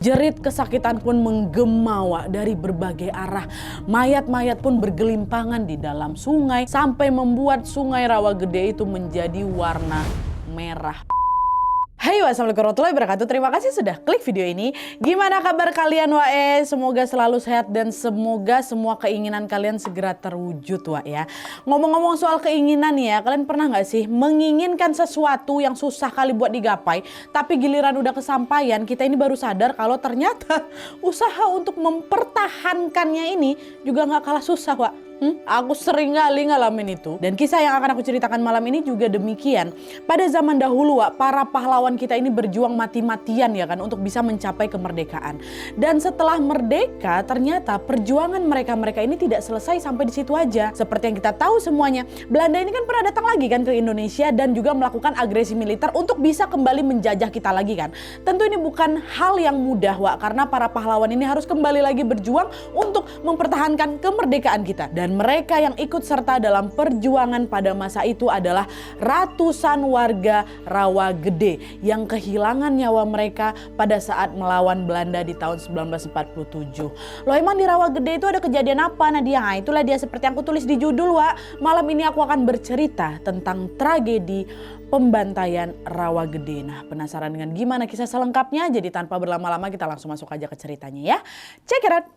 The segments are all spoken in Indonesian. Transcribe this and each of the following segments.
Jerit kesakitan pun menggema Wak dari berbagai arah. Mayat-mayat pun bergelimpangan di dalam sungai sampai membuat sungai Rawagede itu menjadi warna merah. Hai, wassalamualaikum warahmatullahi wabarakatuh. Terima kasih sudah klik video ini. Gimana kabar kalian Wae? Semoga selalu sehat dan semoga semua keinginan kalian segera terwujud Wak ya. Ngomong-ngomong soal keinginan ya, kalian pernah nggak sih menginginkan sesuatu yang susah kali buat digapai, tapi giliran udah kesampaian kita ini baru sadar kalau ternyata usaha untuk mempertahankannya ini juga nggak kalah susah Wak. Aku sering kali ngalamin itu. Dan kisah yang akan aku ceritakan malam ini juga demikian. Pada zaman dahulu Wak, para pahlawan kita ini berjuang mati-matian ya kan untuk bisa mencapai kemerdekaan. Dan setelah merdeka ternyata perjuangan mereka ini tidak selesai sampai di situ aja. Seperti yang kita tahu semuanya, Belanda ini kan pernah datang lagi kan ke Indonesia dan juga melakukan agresi militer untuk bisa kembali menjajah kita lagi kan. Tentu ini bukan hal yang mudah Wak, karena para pahlawan ini harus kembali lagi berjuang untuk mempertahankan kemerdekaan kita. Dan mereka yang ikut serta dalam perjuangan pada masa itu adalah ratusan warga Rawagede yang kehilangan nyawa mereka pada saat melawan Belanda di tahun 1947. Loh, emang di Rawagede itu ada kejadian apa Nadia? Nah, itulah dia seperti yang aku tulis di judul Wak. Malam ini aku akan bercerita tentang tragedi pembantaian Rawagede. Nah, penasaran dengan gimana kisah selengkapnya? Jadi tanpa berlama-lama kita langsung masuk aja ke ceritanya ya. Check it out.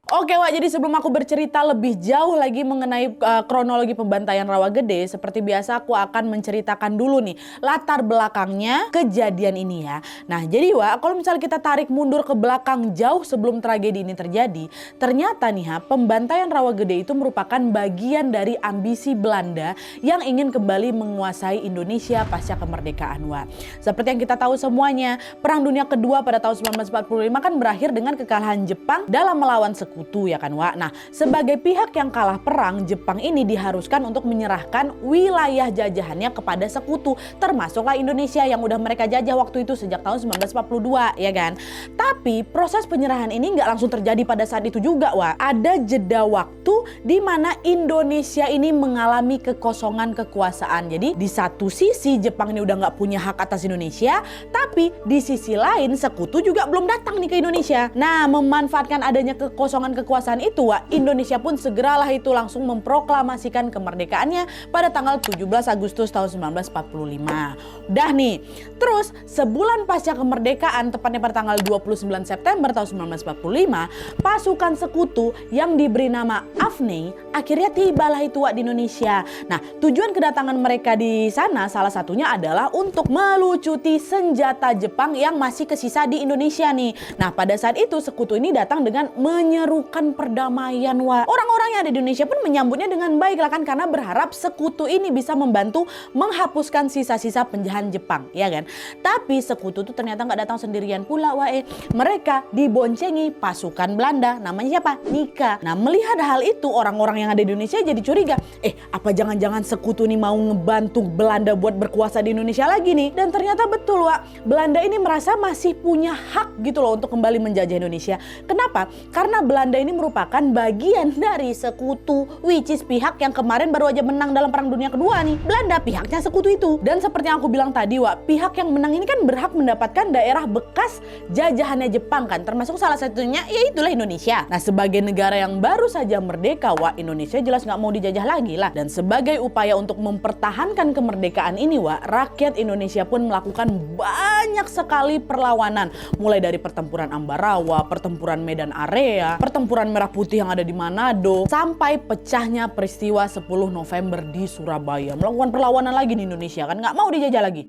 Oke Wak, jadi sebelum aku bercerita lebih jauh lagi mengenai kronologi pembantaian Rawagede, seperti biasa aku akan menceritakan dulu nih latar belakangnya kejadian ini ya. Nah jadi Wak, kalau misalnya kita tarik mundur ke belakang jauh sebelum tragedi ini terjadi, ternyata nih pembantaian Rawagede itu merupakan bagian dari ambisi Belanda yang ingin kembali menguasai Indonesia pasca kemerdekaan Wak. Seperti yang kita tahu semuanya, Perang Dunia Kedua pada tahun 1945 kan berakhir dengan kekalahan Jepang dalam melawan sekutu ya kan Wak. Nah, sebagai pihak yang kalah perang, Jepang ini diharuskan untuk menyerahkan wilayah jajahannya kepada sekutu, termasuklah Indonesia yang udah mereka jajah waktu itu sejak tahun 1942 ya kan. Tapi proses penyerahan ini nggak langsung terjadi pada saat itu juga Wak. Ada jeda waktu di mana Indonesia ini mengalami kekosongan kekuasaan. Jadi di satu sisi Jepang ini udah nggak punya hak atas Indonesia, tapi di sisi lain sekutu juga belum datang nih ke Indonesia. Nah, memanfaatkan adanya kekosongan kekuasaan itu Wak, Indonesia pun segeralah itu langsung memproklamasikan kemerdekaannya pada tanggal 17 Agustus tahun 1945. Udah nih, terus sebulan pasca kemerdekaan, tepatnya pada tanggal 29 September tahun 1945, pasukan sekutu yang diberi nama AFNI akhirnya tibalah itu Wak di Indonesia. Nah, tujuan kedatangan mereka di sana salah satunya adalah untuk melucuti senjata Jepang yang masih kesisa di Indonesia nih. Nah, pada saat itu sekutu ini datang dengan menyerukan perdamaian Wak. Orang-orang yang ada di Indonesia pun menyambutnya dengan baik lah kan, karena berharap sekutu ini bisa membantu menghapuskan sisa-sisa penjajahan Jepang ya kan. Tapi sekutu itu ternyata nggak datang sendirian pula Wak. Mereka diboncengi pasukan Belanda, namanya siapa? Nika. Nah, melihat hal itu orang-orang yang ada di Indonesia jadi curiga. Apa jangan-jangan sekutu ini mau ngebantu Belanda buat berkuasa di Indonesia lagi nih? Dan ternyata betul Wak. Belanda ini merasa masih punya hak gitu loh untuk kembali menjajah Indonesia. Kenapa? Karena Belanda ini merupakan bagian dari sekutu, which is pihak yang kemarin baru aja menang dalam Perang Dunia Kedua nih. Belanda pihaknya sekutu itu. Dan seperti yang aku bilang tadi Wak, pihak yang menang ini kan berhak mendapatkan daerah bekas jajahannya Jepang kan, termasuk salah satunya yaitulah Indonesia. Nah, sebagai negara yang baru saja merdeka Wak, Indonesia jelas nggak mau dijajah lagi lah. Dan sebagai upaya untuk mempertahankan kemerdekaan ini Wak, rakyat Indonesia pun melakukan banyak sekali perlawanan, mulai dari pertempuran Ambarawa, pertempuran Medan Area, pertempuran Merah Putih yang ada di Manado, sampai pecahnya peristiwa 10 November di Surabaya. Melakukan perlawanan lagi di Indonesia kan, nggak mau dijajah lagi.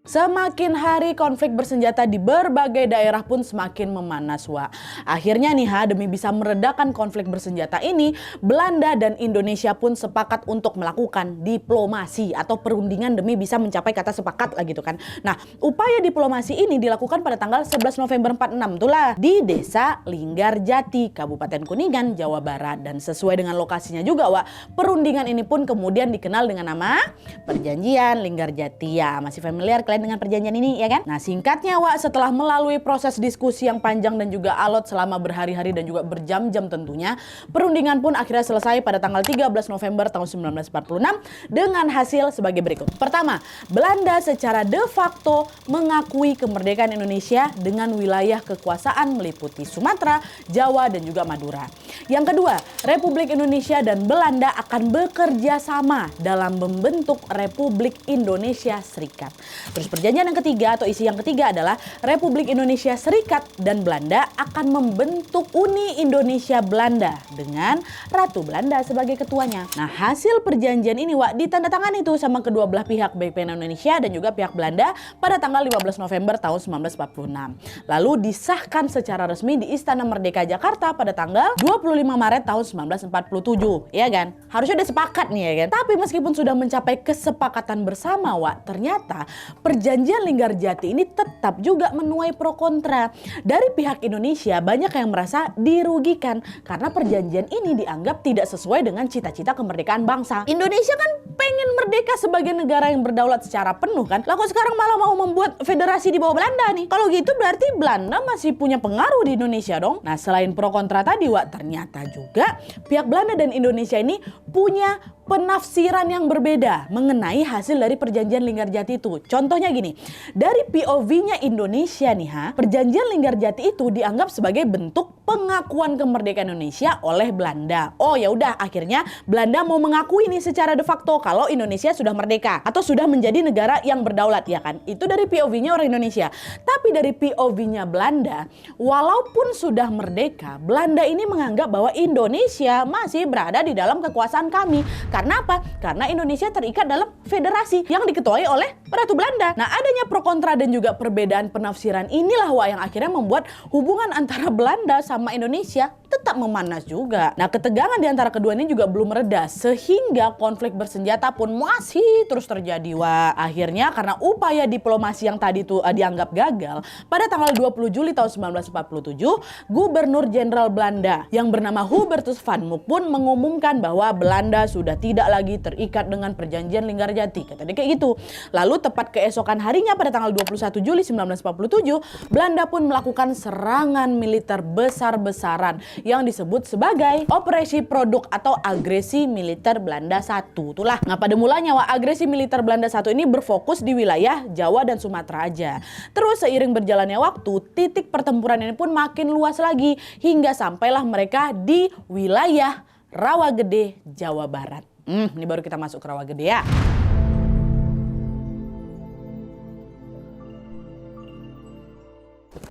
Semakin hari konflik bersenjata di berbagai daerah pun semakin memanas Wak. Akhirnya nih demi bisa meredakan konflik bersenjata ini, Belanda dan Indonesia pun sepakat untuk melakukan diplomasi atau perundingan demi bisa mencapai kata sepakat lah gitu kan. Nah, upaya diplomasi ini dilakukan pada tanggal 11 November 46 itulah di Desa Linggarjati, Kabupaten Kuningan, Jawa Barat. Dan sesuai dengan lokasinya juga Wak, perundingan ini pun kemudian dikenal dengan nama Perjanjian Linggarjati ya. Masih familiar kalian dengan perjanjian ini, ya kan? Nah, singkatnya Wak, setelah melalui proses diskusi yang panjang dan juga alot selama berhari-hari dan juga berjam-jam tentunya, perundingan pun akhirnya selesai pada tanggal 13 November tahun 1946 dengan hasil sebagai berikut. Pertama, Belanda secara de facto mengakui kemerdekaan Indonesia dengan wilayah kekuasaan meliputi Sumatera, Jawa, dan juga Madura. Yang kedua, Republik Indonesia dan Belanda akan bekerja sama dalam membentuk Republik Indonesia Serikat. Terus perjanjian yang ketiga atau isi yang ketiga adalah Republik Indonesia Serikat dan Belanda akan membentuk Uni Indonesia Belanda dengan Ratu Belanda sebagai ketuanya. Nah, hasil perjanjian ini Wak ditandatangani itu sama kedua belah pihak, baik pihak Indonesia dan juga pihak Belanda pada tanggal 15 November tahun 1946. Lalu disahkan secara resmi di Istana Merdeka Jakarta pada tanggal 25 Maret tahun 1947, ya kan? Harusnya udah sepakat nih, ya kan? Tapi meskipun sudah mencapai kesepakatan bersama Wak, ternyata perjanjian Linggarjati ini tetap juga menuai pro kontra. Dari pihak Indonesia banyak yang merasa dirugikan karena perjanjian ini dianggap tidak sesuai dengan cita-cita kemerdekaan bangsa. Indonesia kan pengen merdeka sebagai negara yang berdaulat secara penuh kan? Lah kok sekarang malah mau membuat federasi di bawah Belanda nih? Kalau gitu berarti Belanda masih punya pengaruh di Indonesia dong. Nah, selain pro kontra tadi Wak, ternyata juga pihak Belanda dan Indonesia ini punya penafsiran yang berbeda mengenai hasil dari perjanjian Linggarjati itu. Contohnya gini, dari POV-nya Indonesia nih perjanjian Linggarjati itu dianggap sebagai bentuk pengakuan kemerdekaan Indonesia oleh Belanda. Oh ya udah, akhirnya Belanda mau mengakui nih secara de facto kalau Indonesia sudah merdeka atau sudah menjadi negara yang berdaulat, ya kan? Itu dari POV-nya orang Indonesia. Tapi dari POV-nya Belanda, walaupun sudah merdeka, Belanda ini menganggap bahwa Indonesia masih berada di dalam kekuasaan kami. Karena apa? Karena Indonesia terikat dalam federasi yang diketuai oleh Ratu Belanda. Nah, adanya pro kontra dan juga perbedaan penafsiran inilah Wak yang akhirnya membuat hubungan antara Belanda sama Indonesia tetap memanas juga. Nah, ketegangan di antara kedua ini juga belum mereda sehingga konflik bersenjata pun masih terus terjadi Wak. Akhirnya karena upaya diplomasi yang tadi tuh dianggap gagal, pada tanggal 20 Juli tahun 1947, Gubernur Jenderal Belanda yang bernama Hubertus van Mook pun mengumumkan bahwa Belanda sudah tidak lagi terikat dengan perjanjian Linggarjati. Kata dia kayak gitu. Lalu tepat keesokan harinya pada tanggal 21 Juli 1947, Belanda pun melakukan serangan militer besar-besaran yang disebut sebagai Operasi Produk atau Agresi Militer Belanda I. Itulah. Nah, pada mulanya Wak, agresi militer Belanda I ini berfokus di wilayah Jawa dan Sumatera aja. Terus seiring berjalannya waktu, titik pertempuran ini pun makin luas lagi hingga sampailah mereka di wilayah Rawagede, Jawa Barat. Ini baru kita masuk ke Rawagede ya.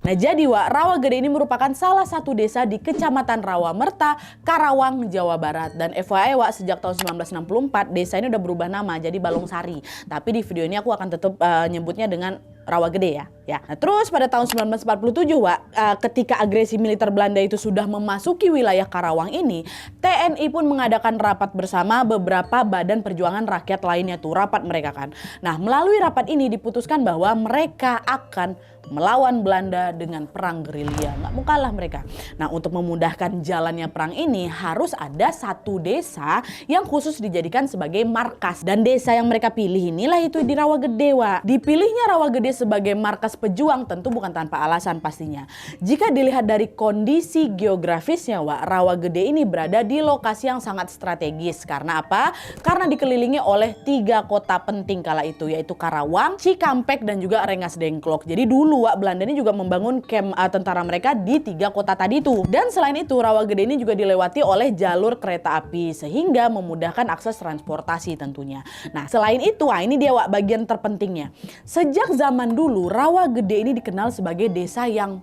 Nah, jadi Wak, Rawagede ini merupakan salah satu desa di Kecamatan Rawamerta, Karawang, Jawa Barat. Dan FYI Wak, sejak tahun 1964 desa ini udah berubah nama jadi Balungsari. Tapi di video ini aku akan tetap nyebutnya dengan Rawagede ya. Nah, terus pada tahun 1947 Wak, ketika agresi militer Belanda itu sudah memasuki wilayah Karawang ini, TNI pun mengadakan rapat bersama beberapa badan perjuangan rakyat lainnya tuh, rapat mereka kan. Nah, melalui rapat ini diputuskan bahwa mereka akan melawan Belanda dengan perang gerilya. Nggak mau kalah mereka. Nah, untuk memudahkan jalannya perang ini harus ada satu desa yang khusus dijadikan sebagai markas. Dan desa yang mereka pilih inilah itu di Rawagede Wak. Dipilihnya Rawagede sebagai markas pejuang tentu bukan tanpa alasan pastinya. Jika dilihat dari kondisi geografisnya Wak, Rawagede ini berada di lokasi yang sangat strategis. Karena apa? Karena dikelilingi oleh 3 kota penting kala itu, yaitu Karawang, Cikampek, dan juga Rengas Dengklok. Jadi dulu Wak, Belanda ini juga membangun camp tentara mereka di 3 kota tadi itu. Dan selain itu Rawagede ini juga dilewati oleh jalur kereta api sehingga memudahkan akses transportasi tentunya. Nah, selain itu, ini dia Wak bagian terpentingnya. Sejak zaman dulu Rawagede ini dikenal sebagai desa yang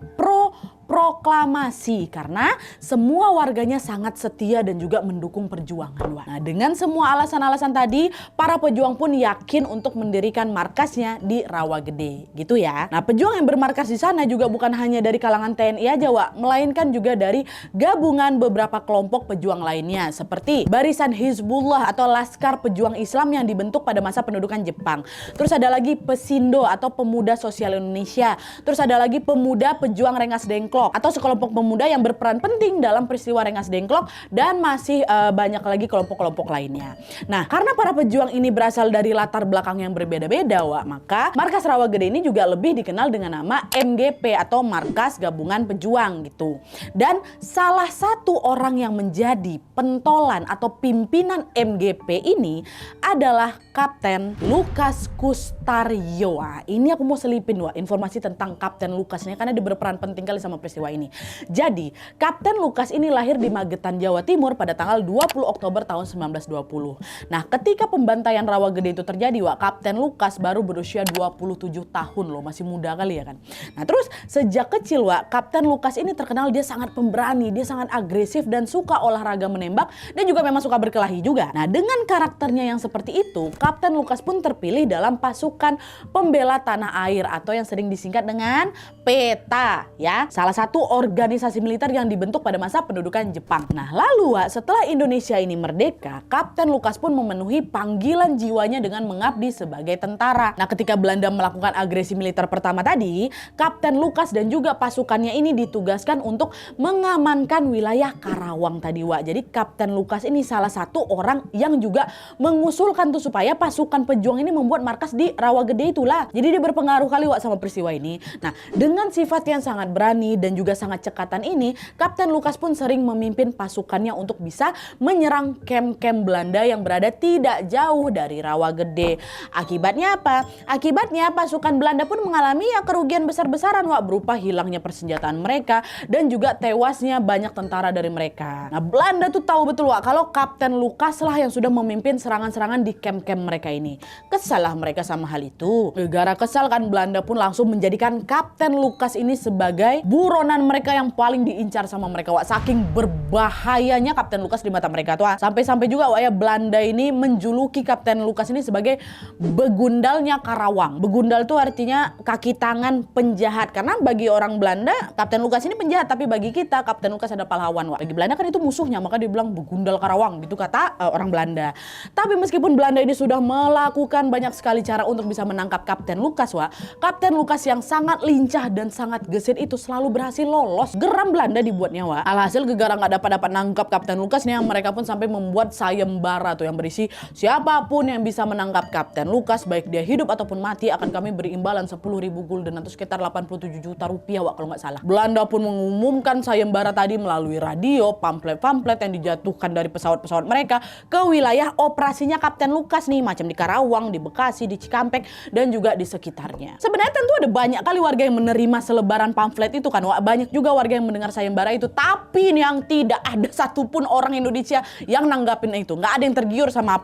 proklamasi karena semua warganya sangat setia dan juga mendukung perjuangan. Nah, dengan semua alasan-alasan tadi, para pejuang pun yakin untuk mendirikan markasnya di Rawagede, gitu ya. Nah, pejuang yang bermarkas di sana juga bukan hanya dari kalangan TNI aja, Wak, melainkan juga dari gabungan beberapa kelompok pejuang lainnya seperti Barisan Hizbullah atau Laskar Pejuang Islam yang dibentuk pada masa pendudukan Jepang. Terus ada lagi Pesindo atau Pemuda Sosial Indonesia. Terus ada lagi Pemuda Pejuang Rengas Dengklok. Dengklok atau sekelompok pemuda yang berperan penting dalam peristiwa Rengas Dengklok dan masih banyak lagi kelompok-kelompok lainnya. Nah, karena para pejuang ini berasal dari latar belakang yang berbeda-beda, maka Markas Rawagede ini juga lebih dikenal dengan nama MGP atau Markas Gabungan Pejuang gitu. Dan salah satu orang yang menjadi pentolan atau pimpinan MGP ini adalah Kapten Lukas Kustaryo. Ini aku mau selipin informasi tentang Kapten Lukas ini karena dia berperan penting kali sama peristiwa ini. Jadi, Kapten Lukas ini lahir di Magetan, Jawa Timur pada tanggal 20 Oktober tahun 1920. Nah, ketika pembantaian Rawagede itu terjadi, Kapten Lukas baru berusia 27 tahun loh, masih muda kali ya kan. Nah, terus sejak kecil Kapten Lukas ini terkenal dia sangat pemberani, dia sangat agresif dan suka olahraga menembak dan juga memang suka berkelahi juga. Nah, dengan karakternya yang seperti itu, Kapten Lukas pun terpilih dalam pasukan pembela tanah air atau yang sering disingkat dengan PETA ya, salah satu organisasi militer yang dibentuk pada masa pendudukan Jepang. Nah, lalu setelah Indonesia ini merdeka, Kapten Lukas pun memenuhi panggilan jiwanya dengan mengabdi sebagai tentara. Nah, ketika Belanda melakukan agresi militer pertama tadi, Kapten Lukas dan juga pasukannya ini ditugaskan untuk mengamankan wilayah Karawang tadi Jadi Kapten Lukas ini salah satu orang yang juga mengusulkan tuh supaya pasukan pejuang ini membuat markas di Rawagede itulah. Jadi dia berpengaruh kali sama peristiwa ini. Nah, dengan sifat yang sangat berani dan juga sangat cekatan ini, Kapten Lukas pun sering memimpin pasukannya untuk bisa menyerang kamp-kamp Belanda yang berada tidak jauh dari Rawagede. Akibatnya apa? Akibatnya pasukan Belanda pun mengalami kerugian besar-besaran berupa hilangnya persenjataan mereka dan juga tewasnya banyak tentara dari mereka. Nah, Belanda tuh tahu betul kalau Kapten Lukas lah yang sudah memimpin serangan-serangan di kamp-kamp mereka ini. Kesal lah mereka sama hal itu. Gara kesal kan, Belanda pun langsung menjadikan Kapten Lukas ini sebagai buronan mereka yang paling diincar sama mereka. Saking berbahayanya Kapten Lukas di mata mereka tuh. Sampai-sampai juga Belanda ini menjuluki Kapten Lukas ini sebagai begundalnya Karawang. Begundal tuh artinya kaki tangan penjahat. Karena bagi orang Belanda Kapten Lukas ini penjahat, tapi bagi kita Kapten Lukas ada pahlawan. Bagi Belanda kan itu musuhnya, maka dibilang begundal Karawang gitu kata orang Belanda. Tapi meskipun Belanda ini sudah melakukan banyak sekali cara untuk bisa menangkap Kapten Lukas, Kapten Lukas yang sangat lincah dan sangat gesit itu selalu berhasil lolos. Geram Belanda dibuatnya Alhasil gegara nggak dapat nangkap Kapten Lukas nih, mereka pun sampai membuat sayembara tuh yang berisi siapapun yang bisa menangkap Kapten Lukas baik dia hidup ataupun mati akan kami beri imbalan 10.000 gulden atau sekitar 87 juta rupiah kalau nggak salah. Belanda pun mengumumkan sayembara tadi melalui radio, pamflet-pamflet yang dijatuhkan dari pesawat-pesawat mereka ke wilayah operasinya Kapten Lukas nih, macam di Karawang, di Bekasi, di Cikampek dan juga di sekitarnya. Sebenarnya tentu ada banyak kali warga yang menerima selebaran pamflet itu kan, banyak juga warga yang mendengar sayembara itu, tapi yang tidak ada satupun orang Indonesia yang nanggapin itu. Nggak ada yang tergiur sama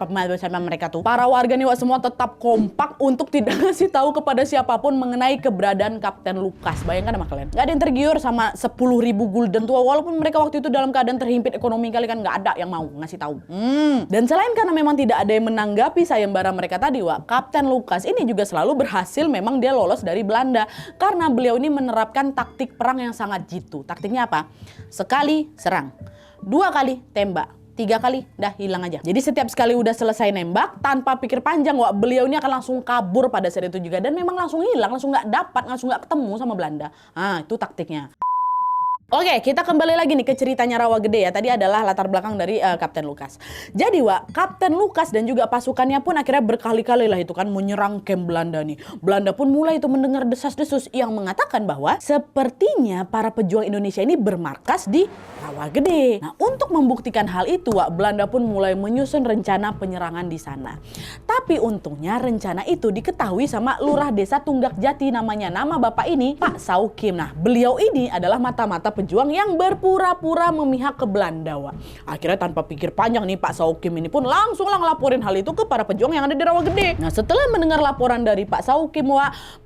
mereka tuh. Para warga nih semua tetap kompak untuk tidak ngasih tahu kepada siapapun mengenai keberadaan Kapten Lukas. Bayangkan sama kalian, nggak ada yang tergiur sama 10.000 gulden tuh, walaupun mereka waktu itu dalam keadaan terhimpit ekonomi kali kan, nggak ada yang mau ngasih tahu. Dan selain karena memang tidak ada yang menanggapi sayembara mereka tadi, Kapten Lukas ini juga selalu berhasil memang dia lolos dari Belanda karena beliau ini menerapkan taktik perang yang sangat jitu. Taktiknya apa? Sekali serang, 2 kali tembak, 3 kali dah hilang aja. Jadi setiap sekali udah selesai nembak, tanpa pikir panjang beliau ini akan langsung kabur pada saat itu juga, dan memang langsung hilang, langsung nggak dapat, langsung nggak ketemu sama Belanda. Itu taktiknya. Oke, kita kembali lagi nih ke ceritanya Rawagede ya. Tadi adalah latar belakang dari Kapten Lukas. Jadi Kapten Lukas dan juga pasukannya pun akhirnya berkali-kali lah itu kan menyerang kamp Belanda nih. Belanda pun mulai itu mendengar desas-desus yang mengatakan bahwa sepertinya para pejuang Indonesia ini bermarkas di Rawagede. Nah, untuk membuktikan hal itu Belanda pun mulai menyusun rencana penyerangan di sana. Tapi untungnya rencana itu diketahui sama Lurah Desa Tunggak Jati, namanya nama bapak ini Pak Saukim. Nah, beliau ini adalah mata-mata pejuang yang berpura-pura memihak ke Belanda. Akhirnya tanpa pikir panjang nih Pak Saukim ini pun langsung ngelaporin hal itu ke para pejuang yang ada di Rawagede. Nah, setelah mendengar laporan dari Pak Saukim,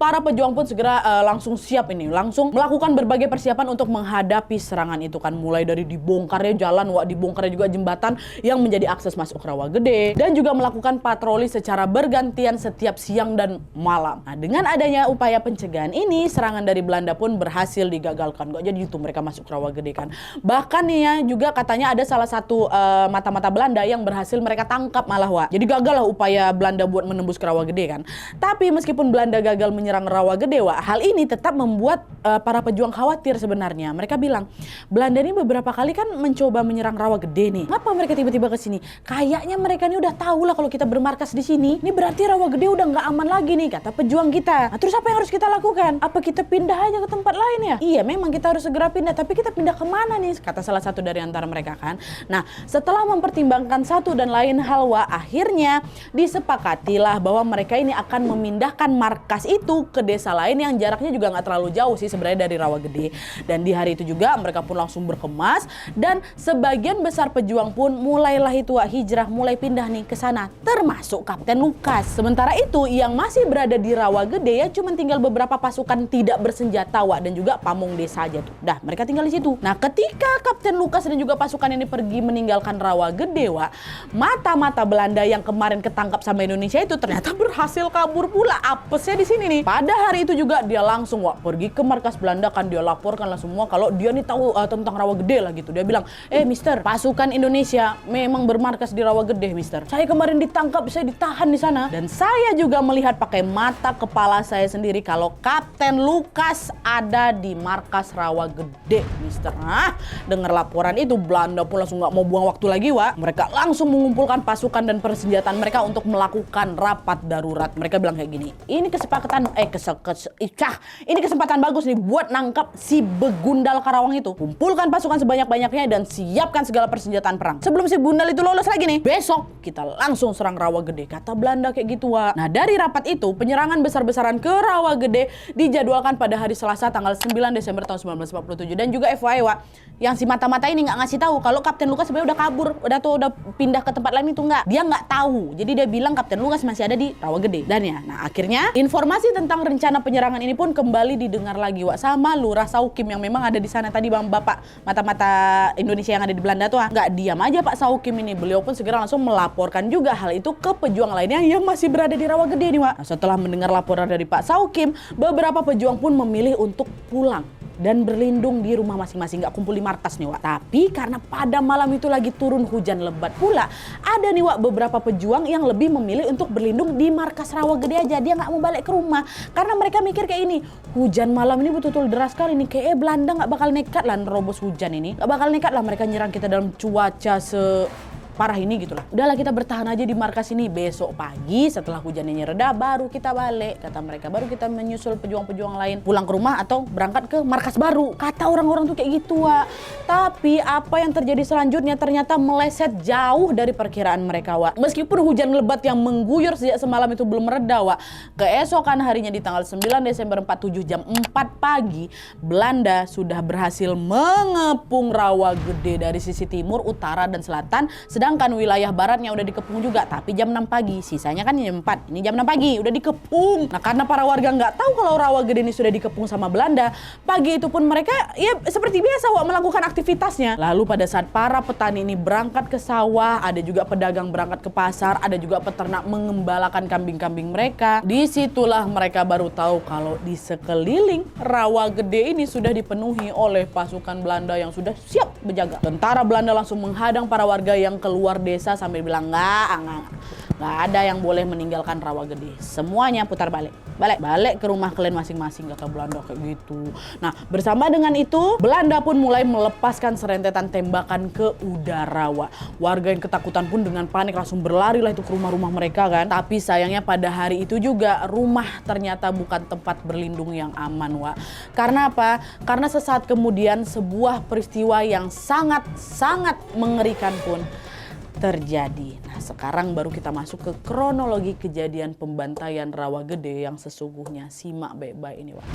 para pejuang pun segera langsung siap ini, langsung melakukan berbagai persiapan untuk menghadapi serangan itu kan, mulai dari dibongkarnya jalan, dibongkarnya juga jembatan yang menjadi akses masuk Rawagede, dan juga melakukan patroli secara bergantian setiap siang dan malam. Nah, dengan adanya upaya pencegahan ini, serangan dari Belanda pun berhasil digagalkan. Gak jadi itu mereka mereka masuk Rawa Gede kan. Bahkan nih ya juga katanya ada salah satu mata-mata Belanda yang berhasil mereka tangkap malah Wak. Jadi gagal lah upaya Belanda buat menembus ke Rawa Gede kan. Tapi meskipun Belanda gagal menyerang Rawa Gede Wak, hal ini tetap membuat para pejuang khawatir sebenarnya. Mereka bilang, Belanda ini beberapa kali kan mencoba menyerang Rawa Gede nih. Ngapa mereka tiba-tiba ke sini? Kayaknya mereka ini udah tahu lah kalau kita bermarkas di sini. Ini berarti Rawa Gede udah nggak aman lagi nih kata pejuang kita. Nah, terus apa yang harus kita lakukan? Apa kita pindah aja ke tempat lain ya? Iya, memang kita harus segera pindah, tapi kita pindah kemana nih? Kata salah satu dari antara mereka kan. Nah, setelah mempertimbangkan satu dan lain hal Wak, akhirnya disepakatilah bahwa mereka ini akan memindahkan markas itu ke desa lain yang jaraknya juga nggak terlalu jauh sih sebenarnya dari Rawa Gede. Dan di hari itu juga mereka pun langsung berkemas dan sebagian besar pejuang pun mulailah itu Wak, hijrah, mulai pindah nih ke sana, termasuk Kapten Lukas. Sementara itu yang masih berada di Rawa Gede ya cuma tinggal beberapa pasukan tidak bersenjata Wak, dan juga pamong desa aja tuh. Dah, mereka tinggal di situ. Nah, ketika Kapten Lukas dan juga pasukan ini pergi meninggalkan Rawa Gede Wak, mata-mata Belanda yang kemarin ketangkap sama Indonesia itu ternyata berhasil kabur pula. Apesnya di sini nih. Pada hari itu juga dia langsung Wak pergi ke markas Belanda kan, dia laporkan lah semua kalau dia nih tahu tentang Rawa Gede lah gitu. Dia bilang, Mister, pasukan Indonesia memang bermarkas di Rawa Gede Mister. Saya kemarin ditangkap, saya ditahan di sana. Dan saya juga melihat pakai mata kepala saya sendiri kalau Kapten Lukas ada di markas Rawa Gede Mister. Nah, dengar laporan itu Belanda pun langsung nggak mau buang waktu lagi Wak. Mereka langsung mengumpulkan pasukan dan persenjataan mereka untuk melakukan rapat darurat. Mereka bilang kayak gini, ini kesepakatan ini kesempatan bagus nih buat nangkap si begundal Karawang itu. Kumpulkan pasukan sebanyak-banyaknya dan siapkan segala persenjataan perang. Sebelum si begundal itu lolos lagi nih, besok kita langsung serang Rawa Gede. Kata Belanda kayak gitu Wak. Nah, dari rapat itu penyerangan besar-besaran ke Rawa Gede dijadwalkan pada hari Selasa tanggal 9 Desember tahun 1947. Dan juga FYI Wak, yang si mata-mata ini nggak ngasih tahu kalau Kapten Lukas sebenarnya udah kabur, udah pindah ke tempat lain itu nggak. Dia nggak tahu. Jadi dia bilang Kapten Lukas masih ada di Rawa Gede. Dan ya, nah akhirnya informasi tentang rencana penyerangan ini pun kembali didengar lagi Wak sama Lurah Saukim yang memang ada di sana tadi Bapak mata-mata Indonesia yang ada di Belanda tuh. Nggak diam aja Pak Saukim ini. Beliau pun segera langsung melaporkan juga hal itu ke pejuang lainnya yang masih berada di Rawa Gede nih Wak. Nah, setelah mendengar laporan dari Pak Saukim, beberapa pejuang pun memilih untuk pulang dan berlindung di rumah masing-masing, nggak kumpul di markas nih Wak. Tapi karena pada malam itu lagi turun hujan lebat pula, ada nih Wak beberapa pejuang yang lebih memilih untuk berlindung di markas Rawa Gede aja. Dia nggak mau balik ke rumah karena mereka mikir kayak ini, hujan malam ini betul-betul deras sekali nih, kayak Belanda nggak bakal nekat lah nerobos hujan ini, nggak bakal nekat lah mereka nyerang kita dalam cuaca parah ini gitu lah. Udahlah kita bertahan aja di markas ini. Besok pagi setelah hujannya reda baru kita balik, kata mereka. Baru kita menyusul pejuang-pejuang lain pulang ke rumah atau berangkat ke markas baru. Kata orang-orang tuh kayak gitu Wak. Tapi apa yang terjadi selanjutnya ternyata meleset jauh dari perkiraan mereka Wak. Meskipun hujan lebat yang mengguyur sejak semalam itu belum mereda Wak, keesokan harinya di tanggal 9 Desember 47 jam 4 pagi Belanda sudah berhasil mengepung Rawa Gede dari sisi timur, utara, dan selatan. Sedangkan wilayah baratnya udah dikepung juga, tapi jam 6 pagi. Sisanya kan jam 4, ini jam 6 pagi udah dikepung. Nah, karena para warga nggak tahu kalau Rawa Gede ini sudah dikepung sama Belanda, pagi itu pun mereka ya seperti biasa Wak melakukan aktivitasnya. Lalu pada saat para petani ini berangkat ke sawah, ada juga pedagang berangkat ke pasar, ada juga peternak mengembalakan kambing-kambing mereka. Disitulah mereka baru tahu kalau di sekeliling Rawa Gede ini sudah dipenuhi oleh pasukan Belanda yang sudah siap berjaga. Tentara Belanda langsung menghadang para warga yang keluar desa sambil bilang nggak ada yang boleh meninggalkan Rawa Gede. Semuanya putar balik ke rumah kalian masing-masing, kata Belanda kayak gitu. Nah, bersama dengan itu Belanda pun mulai melepaskan serentetan tembakan ke udara Wak. Warga yang ketakutan pun dengan panik langsung berlari lah itu ke rumah-rumah mereka kan. Tapi sayangnya pada hari itu juga rumah ternyata bukan tempat berlindung yang aman Wak. Karena apa? Karena sesaat kemudian sebuah peristiwa yang sangat mengerikan pun terjadi. Nah, sekarang baru kita masuk ke kronologi kejadian pembantaian Rawa Gede yang sesungguhnya. Simak baik-baik ini Wak.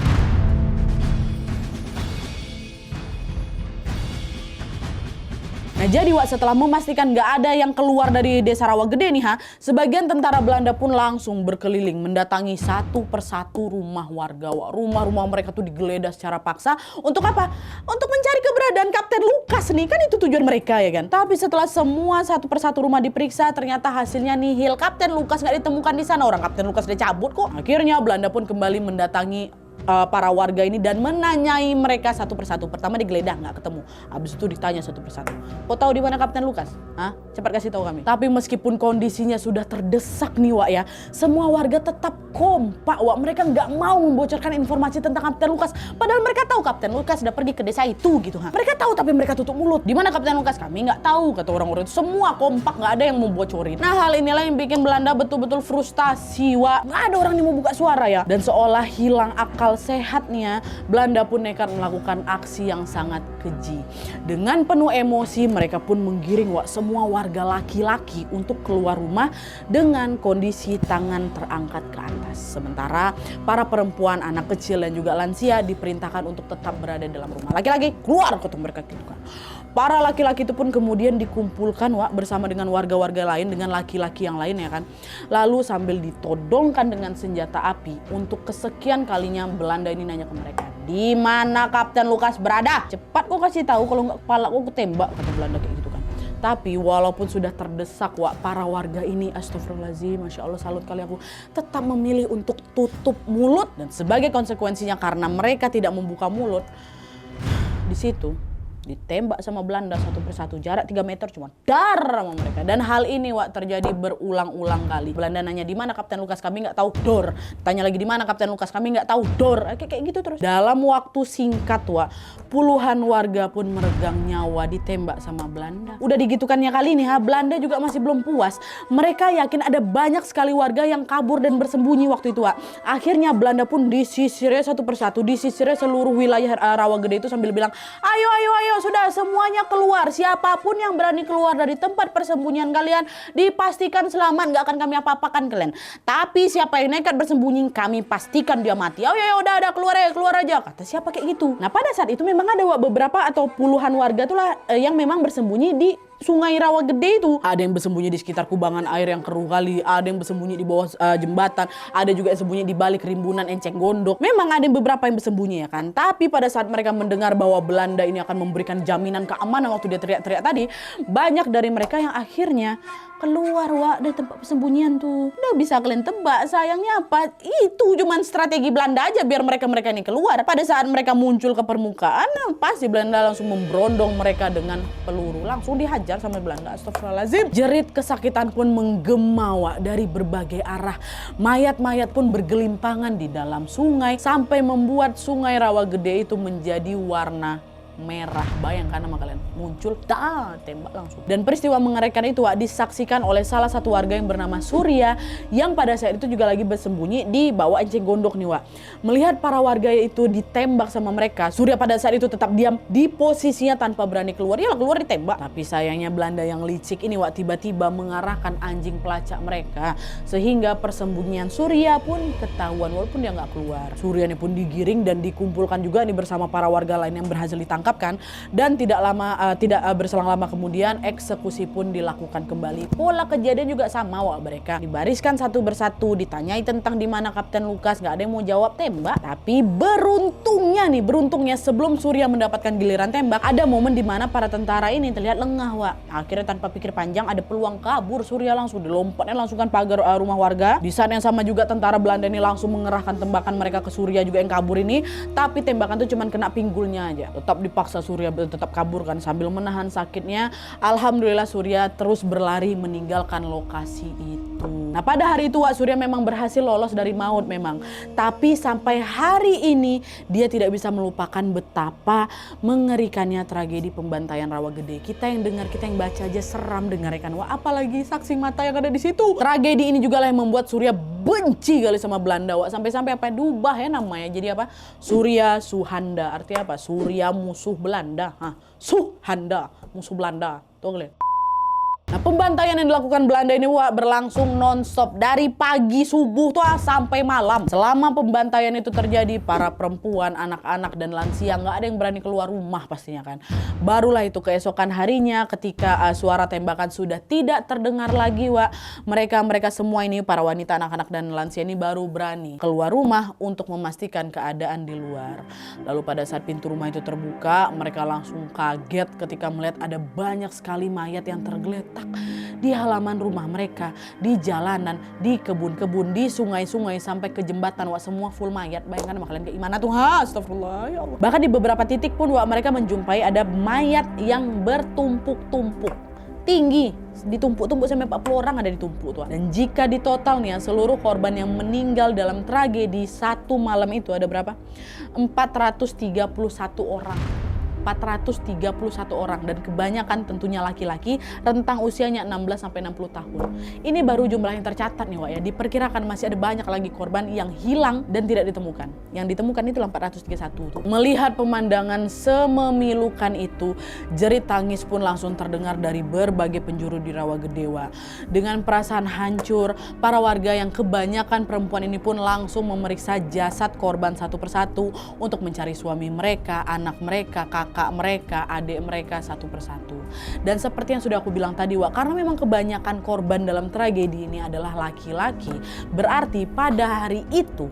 Nah, jadi Wak, setelah memastikan nggak ada yang keluar dari desa Rawa Gede nih sebagian tentara Belanda pun langsung berkeliling mendatangi satu persatu rumah warga Wak. Rumah-rumah mereka tuh digeledah secara paksa. Untuk apa? Untuk mencari keberadaan Kapten Lukas nih, kan itu tujuan mereka ya kan. Tapi setelah semua satu persatu rumah diperiksa, ternyata hasilnya nihil. Kapten Lukas nggak ditemukan di sana. Orang Kapten Lukas udah cabut kok. Akhirnya Belanda pun kembali mendatangi para warga ini dan menanyai mereka satu persatu. Pertama digeledah, nggak ketemu. Habis itu ditanya satu persatu. Kau tahu di mana Kapten Lukas? Hah? Cepat kasih tahu kami. Tapi meskipun kondisinya sudah terdesak nih Wak ya, semua warga tetap kompak Wak. Mereka nggak mau membocorkan informasi tentang Kapten Lukas. Padahal mereka tahu Kapten Lukas sudah pergi ke desa itu gitu. Mereka tahu tapi mereka tutup mulut. Di mana Kapten Lukas? Kami nggak tahu, kata orang-orang itu. Semua kompak, nggak ada yang mau bocorin. Nah hal inilah yang bikin Belanda betul-betul frustasi Wak. Nggak ada orang yang mau buka suara ya. Dan seolah hilang akal sehatnya, Belanda pun nekat melakukan aksi yang sangat keji. Dengan penuh emosi mereka pun menggiring Wak semua warga laki-laki untuk keluar rumah dengan kondisi tangan terangkat ke atas. Sementara para perempuan, anak kecil dan juga lansia diperintahkan untuk tetap berada dalam rumah. Laki-laki keluar, kata mereka gitu kan. Para laki-laki itu pun kemudian dikumpulkan Wak bersama dengan warga-warga lain, dengan laki-laki yang lain ya kan. Lalu sambil ditodongkan dengan senjata api, untuk kesekian kalinya Belanda ini nanya ke mereka, di mana Kapten Lukas berada? Cepat kau kasih tahu, kalau nggak kepala kau tembak, kata Belanda kayak gitu kan. Tapi walaupun sudah terdesak Wak, para warga ini, astagfirullahaladzim, Masya Allah salut kali aku, tetap memilih untuk tutup mulut. Dan sebagai konsekuensinya karena mereka tidak membuka mulut, di situ ditembak sama Belanda satu persatu, jarak 3 meter cuma dar sama mereka. Dan hal ini Wak terjadi berulang-ulang kali. Belanda nanya, di mana Kapten Lukas? Kami nggak tahu, dor. Tanya lagi, di mana Kapten Lukas? Kami nggak tahu, dor. Kayak gitu terus. Dalam waktu singkat Wak, puluhan warga pun meregang nyawa ditembak sama Belanda. Udah digitukannya kali ini Belanda juga masih belum puas. Mereka yakin ada banyak sekali warga yang kabur dan bersembunyi waktu itu Wak. Akhirnya Belanda pun disisirnya satu persatu, disisirnya seluruh wilayah Rawagede itu sambil bilang, ayo sudah semuanya keluar. Siapapun yang berani keluar dari tempat persembunyian kalian dipastikan selamat, nggak akan kami apa-apakan kalian. Tapi siapa yang nekat bersembunyi kami pastikan dia mati. Oh ya udah keluar aja. Kata siapa kayak gitu. Nah pada saat itu memang ada beberapa atau puluhan warga tuh lah yang memang bersembunyi di Sungai Rawagede itu. Ada yang bersembunyi di sekitar kubangan air yang keruh kali, ada yang bersembunyi di bawah jembatan, ada juga yang bersembunyi di balik rimbunan enceng gondok. Memang ada beberapa yang bersembunyi ya kan. Tapi pada saat mereka mendengar bahwa Belanda ini akan memberikan jaminan keamanan waktu dia teriak-teriak tadi, banyak dari mereka yang akhirnya keluar Wak dari tempat persembunyian tuh. Udah bisa kalian tebak sayangnya apa? Itu cuman strategi Belanda aja biar mereka ini keluar. Pada saat mereka muncul ke permukaan, pasti Belanda langsung memberondong mereka dengan peluru. Langsung dihajar sama Belanda. Astagfirullahaladzim. Jerit kesakitan pun menggema Wak dari berbagai arah. Mayat-mayat pun bergelimpangan di dalam sungai sampai membuat Sungai Rawagede itu menjadi warna merah. Bayangkan sama kalian, muncul tembak langsung. Dan peristiwa mengerikan itu Wak disaksikan oleh salah satu warga yang bernama Surya, yang pada saat itu juga lagi bersembunyi di bawah enceng gondok nih Wak. Melihat para warga itu ditembak sama mereka, Surya pada saat itu tetap diam di posisinya tanpa berani keluar. Yalah keluar ditembak. Tapi sayangnya Belanda yang licik ini Wak tiba-tiba mengarahkan anjing pelacak mereka, sehingga persembunyian Surya pun ketahuan walaupun dia nggak keluar. Surya ini pun digiring dan dikumpulkan juga nih bersama para warga lain yang berhasil ditangkap kan. Dan tidak berselang lama kemudian eksekusi pun dilakukan kembali. Pola kejadian juga sama Wak, mereka dibariskan satu persatu, ditanyai tentang di mana Kapten Lukas, nggak ada yang mau jawab, tembak. Tapi beruntungnya sebelum Surya mendapatkan giliran tembak, ada momen di mana para tentara ini terlihat lengah Wak. Akhirnya tanpa pikir panjang ada peluang kabur, Surya langsung dilompatnya langsung kan pagar rumah warga. Di saat yang sama juga tentara Belanda ini langsung mengerahkan tembakan mereka ke Surya juga yang kabur ini, tapi tembakan itu cuma kena pinggulnya aja. Tetap dipaksa Surya tetap kabur kan sambil menahan sakitnya. Alhamdulillah Surya terus berlari meninggalkan lokasi itu. Nah pada hari itu Wak, Surya memang berhasil lolos dari maut memang. Tapi sampai hari ini dia tidak bisa melupakan betapa mengerikannya tragedi pembantaian Rawagede. Kita yang dengar, kita yang baca aja seram dengarkan Wak, apalagi saksi mata yang ada di situ. Tragedi ini juga lah yang membuat Surya benci kali sama Belanda Wak. Sampai-sampai apa diubah ya namanya. Jadi apa? Surya Suhanda. Artinya apa? Surya musuh Belanda. Suhanda musuh Belanda. Tuh kalian. Nah pembantaian yang dilakukan Belanda ini Wak berlangsung non-stop dari pagi subuh tuh sampai malam. Selama pembantaian itu terjadi, para perempuan, anak-anak dan lansia nggak ada yang berani keluar rumah pastinya kan. Barulah itu keesokan harinya ketika suara tembakan sudah tidak terdengar lagi Wak, mereka semua ini para wanita, anak-anak dan lansia ini baru berani keluar rumah untuk memastikan keadaan di luar. Lalu pada saat pintu rumah itu terbuka, mereka langsung kaget ketika melihat ada banyak sekali mayat yang tergeletak rusak. Di halaman rumah mereka, di jalanan, di kebun-kebun, di sungai-sungai, sampai ke jembatan, wah semua full mayat. Bayangkan sama kalian kayak gimana tuh, astagfirullah ya Allah. Bahkan di beberapa titik pun wah mereka menjumpai ada mayat yang bertumpuk-tumpuk. Tinggi, ditumpuk-tumpuk sampai 40 orang ada ditumpuk tuh. Dan jika di total nih ya, seluruh korban yang meninggal dalam tragedi satu malam itu ada berapa? 431 orang. 431 orang, dan kebanyakan tentunya laki-laki, rentang usianya 16 sampai 60 tahun. Ini baru jumlah yang tercatat nih Wak ya. Diperkirakan masih ada banyak lagi korban yang hilang dan tidak ditemukan. Yang ditemukan itulah 431 tuh. Melihat pemandangan sememilukan itu, jerit tangis pun langsung terdengar dari berbagai penjuru di Rawagede Wak. Dengan perasaan hancur, para warga yang kebanyakan perempuan ini pun langsung memeriksa jasad korban satu persatu untuk mencari suami mereka, anak mereka, kakak mereka, adik mereka satu persatu. Dan seperti yang sudah aku bilang tadi Wak, karena memang kebanyakan korban dalam tragedi ini adalah laki-laki, berarti pada hari itu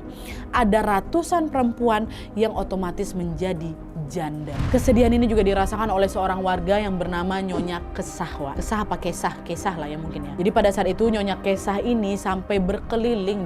ada ratusan perempuan yang otomatis menjadi janda. Kesedihan ini juga dirasakan oleh seorang warga yang bernama Nyonya Kesah Wak. Kesah apa Kesah? Kesah lah ya mungkin ya. Jadi pada saat itu Nyonya Kesah ini sampai berkeliling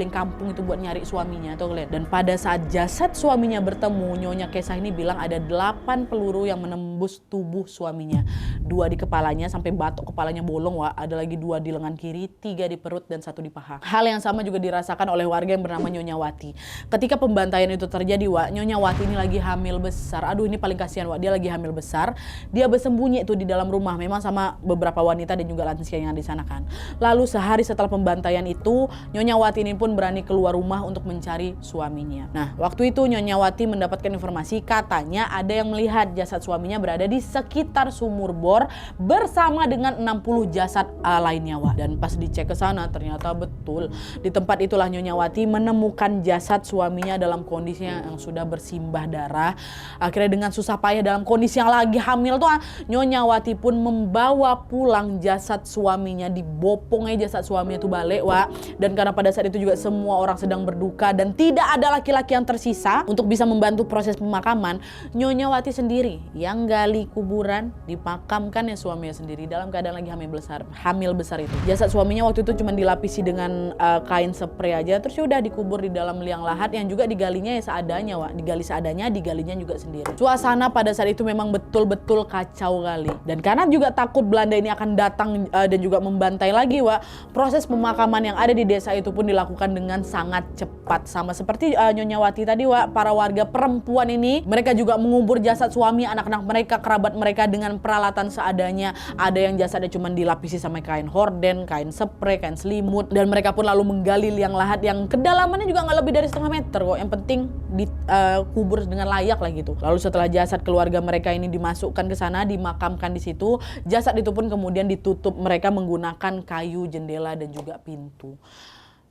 kampung itu buat nyari suaminya tuh kalian. Dan pada saat jasad suaminya bertemu, Nyonya Kesah ini bilang ada 8 peluru yang menembus tubuh suaminya. 2 di kepalanya sampai batok kepalanya bolong Wak. Ada lagi 2 di lengan kiri, 3 di perut dan 1 di paha. Hal yang sama juga dirasakan oleh warga yang bernama Nyonya Wati. Ketika pembantaian itu terjadi Wak, Nyonya Wati ini lagi hamil besar. Aduh ini paling kasihan Wak, dia lagi hamil besar. Dia bersembunyi itu di dalam rumah memang sama beberapa wanita dan juga lansia yang ada di sana kan. Lalu sehari setelah pembantaian itu, Nyonya Wati ini pun berani keluar rumah untuk mencari suaminya. Nah, waktu itu Nyonya Wati mendapatkan informasi katanya ada yang melihat jasad suaminya berada di sekitar sumur bor bersama dengan 60 jasad lainnya Wak. Dan pas dicek ke sana ternyata betul di tempat itulah Nyonya Wati menemukan jasad suaminya dalam kondisi yang sudah bersimbah darah. Akhirnya dengan susah payah dalam kondisi yang lagi hamil tuh Nyonya Wati pun membawa pulang jasad suaminya, dibopong aja jasad suaminya tuh balik Wak. Dan karena pada saat itu juga semua orang sedang berduka dan tidak ada laki-laki yang tersisa untuk bisa membantu proses pemakaman, Nyonya Wati sendiri yang gali kuburan, dimakamkan ya suaminya sendiri dalam keadaan lagi hamil besar itu. Jasad suaminya waktu itu cuma dilapisi dengan kain spray aja, terus udah dikubur di dalam liang lahat yang juga digalinya ya seadanya Wak. Digali seadanya, digalinya juga sendiri. Suasana pada saat itu memang betul-betul kacau kali. Dan karena juga takut Belanda ini akan datang dan juga membantai lagi Wak, proses pemakaman yang ada di desa itu pun dilakukan dengan sangat cepat. Sama seperti Nyonya Wati tadi Wak, para warga perempuan ini mereka juga mengubur jasad suami, anak-anak mereka, kerabat mereka dengan peralatan seadanya. Ada yang jasadnya cuma dilapisi sama kain horden, kain spray, kain selimut, dan mereka pun lalu menggali liang lahat yang kedalamannya juga nggak lebih dari 1/2 meter kok. Yang penting dikubur dengan layak lah gitu. Lalu setelah jasad keluarga mereka ini dimasukkan ke sana, dimakamkan di situ, jasad itu pun kemudian ditutup mereka menggunakan kayu, jendela dan juga pintu.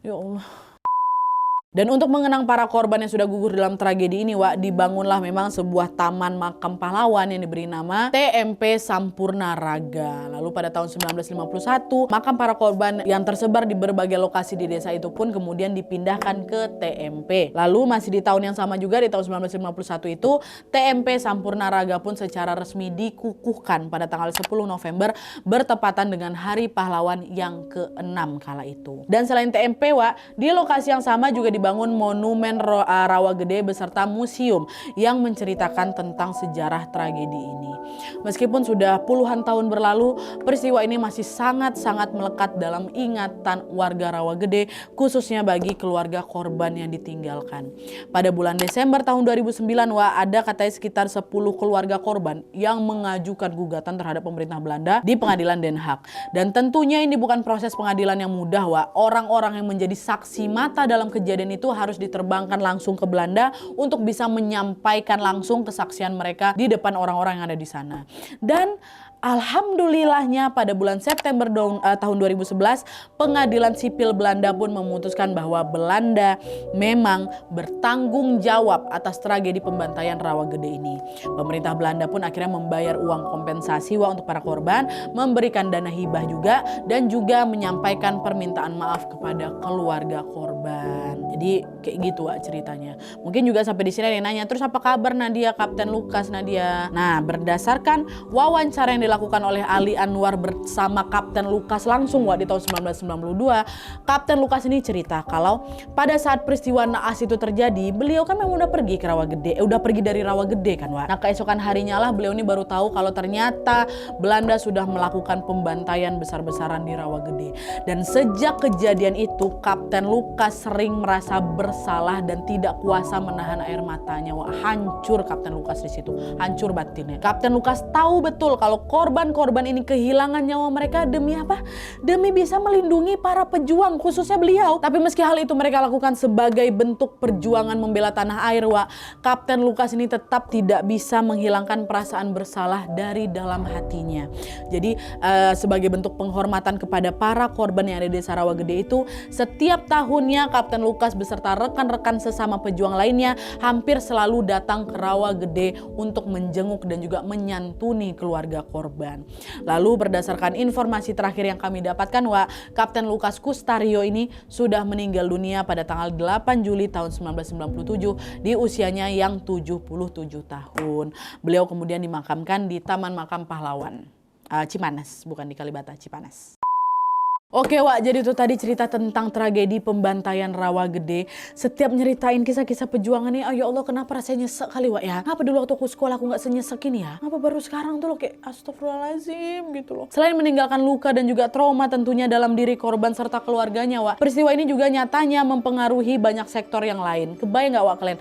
Ya Allah. Dan untuk mengenang para korban yang sudah gugur dalam tragedi ini Wak, dibangunlah memang sebuah taman makam pahlawan yang diberi nama TMP Sampurna Raga. Lalu pada tahun 1951 makam para korban yang tersebar di berbagai lokasi di desa itu pun kemudian dipindahkan ke TMP. Lalu masih di tahun yang sama juga di tahun 1951 itu TMP Sampurna Raga pun secara resmi dikukuhkan pada tanggal 10 November bertepatan dengan Hari Pahlawan yang ke-6 kala itu. Dan selain TMP Wak, di lokasi yang sama juga dibangun monumen Rawagede beserta museum yang menceritakan tentang sejarah tragedi ini. Meskipun sudah puluhan tahun berlalu, peristiwa ini masih sangat-sangat melekat dalam ingatan warga Rawagede, khususnya bagi keluarga korban yang ditinggalkan. Pada bulan Desember tahun 2009 Wak, ada katanya sekitar 10 keluarga korban yang mengajukan gugatan terhadap pemerintah Belanda di pengadilan Den Haag. Dan tentunya ini bukan proses pengadilan yang mudah Wak. Orang-orang yang menjadi saksi mata dalam kejadian itu harus diterbangkan langsung ke Belanda untuk bisa menyampaikan langsung kesaksian mereka di depan orang-orang yang ada di sana. Dan alhamdulillahnya pada bulan September tahun 2011 pengadilan sipil Belanda pun memutuskan bahwa Belanda memang bertanggung jawab atas tragedi pembantaian Rawagede ini. Pemerintah Belanda pun akhirnya membayar uang kompensasi untuk para korban, memberikan dana hibah juga, dan juga menyampaikan permintaan maaf kepada keluarga korban. Jadi Jadi kayak gitu Wak ceritanya. Mungkin juga sampai di sini ada yang nanya, terus apa kabar Nadia, Kapten Lukas Nadia? Nah, berdasarkan wawancara yang dilakukan oleh Ali Anwar bersama Kapten Lukas langsung Wak di tahun 1992, Kapten Lukas ini cerita kalau pada saat peristiwa naas itu terjadi, beliau kan memang udah pergi ke Rawagede, udah pergi dari Rawagede kan Wak. Nah, keesokan harinya lah beliau ini baru tahu kalau ternyata Belanda sudah melakukan pembantaian besar-besaran di Rawagede. Dan sejak kejadian itu, Kapten Lukas sering merasa bersalah dan tidak kuasa menahan air matanya. Wah, hancur Kapten Lukas di situ, hancur batinnya. Kapten Lukas tahu betul kalau korban-korban ini kehilangan nyawa mereka demi apa? Demi bisa melindungi para pejuang, khususnya beliau. Tapi meski hal itu mereka lakukan sebagai bentuk perjuangan membela tanah air, Wak, Kapten Lukas ini tetap tidak bisa menghilangkan perasaan bersalah dari dalam hatinya. Jadi sebagai bentuk penghormatan kepada para korban yang ada di desa Rawagede itu, setiap tahunnya Kapten Lukas beserta rekan-rekan sesama pejuang lainnya hampir selalu datang ke Rawagede untuk menjenguk dan juga menyantuni keluarga korban. Lalu berdasarkan informasi terakhir yang kami dapatkan, Wak, Kapten Lukas Kustario ini sudah meninggal dunia pada tanggal 8 Juli tahun 1997 di usianya yang 77 tahun. Beliau kemudian dimakamkan di Taman Makam Pahlawan, Cipanas, bukan di Kalibata, Cipanas. Oke Wak, jadi itu tadi cerita tentang tragedi pembantaian Rawagede. Setiap nyeritain kisah-kisah perjuangan nih, oh ya Allah kenapa rasanya nyesek kali Wak ya. Kenapa dulu waktu aku sekolah aku gak senyesek ini ya? Kenapa baru sekarang tuh lo kayak astagfirullahaladzim gitu loh. Selain meninggalkan luka dan juga trauma tentunya dalam diri korban serta keluarganya Wak, peristiwa ini juga nyatanya mempengaruhi banyak sektor yang lain. Kebayang gak Wak kalian?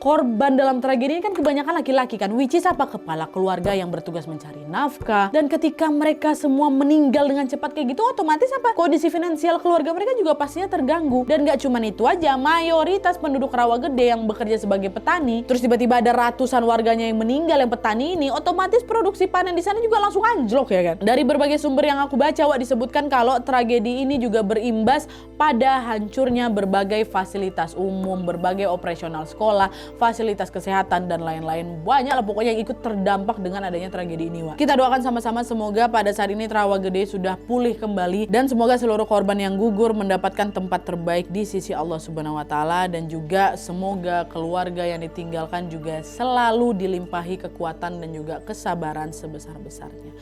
Korban dalam tragedi ini kan kebanyakan laki-laki kan, which is apa? Kepala keluarga yang bertugas mencari nafkah. Dan ketika mereka semua meninggal dengan cepat kayak gitu, otomatis apa? Kondisi finansial keluarga mereka juga pastinya terganggu. Dan gak cuma itu aja, mayoritas penduduk Rawagede yang bekerja sebagai petani, terus tiba-tiba ada ratusan warganya yang meninggal yang petani ini, otomatis produksi panen di sana juga langsung anjlok ya kan. Dari berbagai sumber yang aku baca Wak, disebutkan kalau tragedi ini juga berimbas pada hancurnya berbagai fasilitas umum, berbagai operasional sekolah, fasilitas kesehatan dan lain-lain. Banyak lah pokoknya yang ikut terdampak dengan adanya tragedi ini Wak. Kita doakan sama-sama semoga pada saat ini Rawagede sudah pulih kembali dan semoga seluruh korban yang gugur mendapatkan tempat terbaik di sisi Allah Subhanahu wa taala, dan juga semoga keluarga yang ditinggalkan juga selalu dilimpahi kekuatan dan juga kesabaran sebesar-besarnya.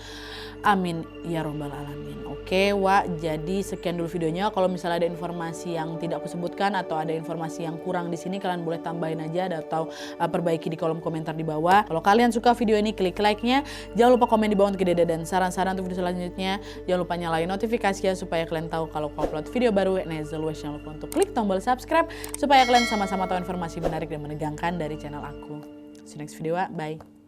Amin ya robbal alamin. Oke Wak, jadi sekian dulu videonya. Kalau misalnya ada informasi yang tidak aku sebutkan atau ada informasi yang kurang di sini, kalian boleh tambahin aja atau perbaiki di kolom komentar di bawah. Kalau kalian suka video ini, klik like-nya. Jangan lupa komen di bawah untuk ide dan saran-saran untuk video selanjutnya. Jangan lupa nyalain notifikasinya supaya kalian tahu kalau aku upload video baru. Jangan lupa untuk klik tombol subscribe supaya kalian sama-sama tahu informasi menarik dan menegangkan dari channel aku. See you next video, bye.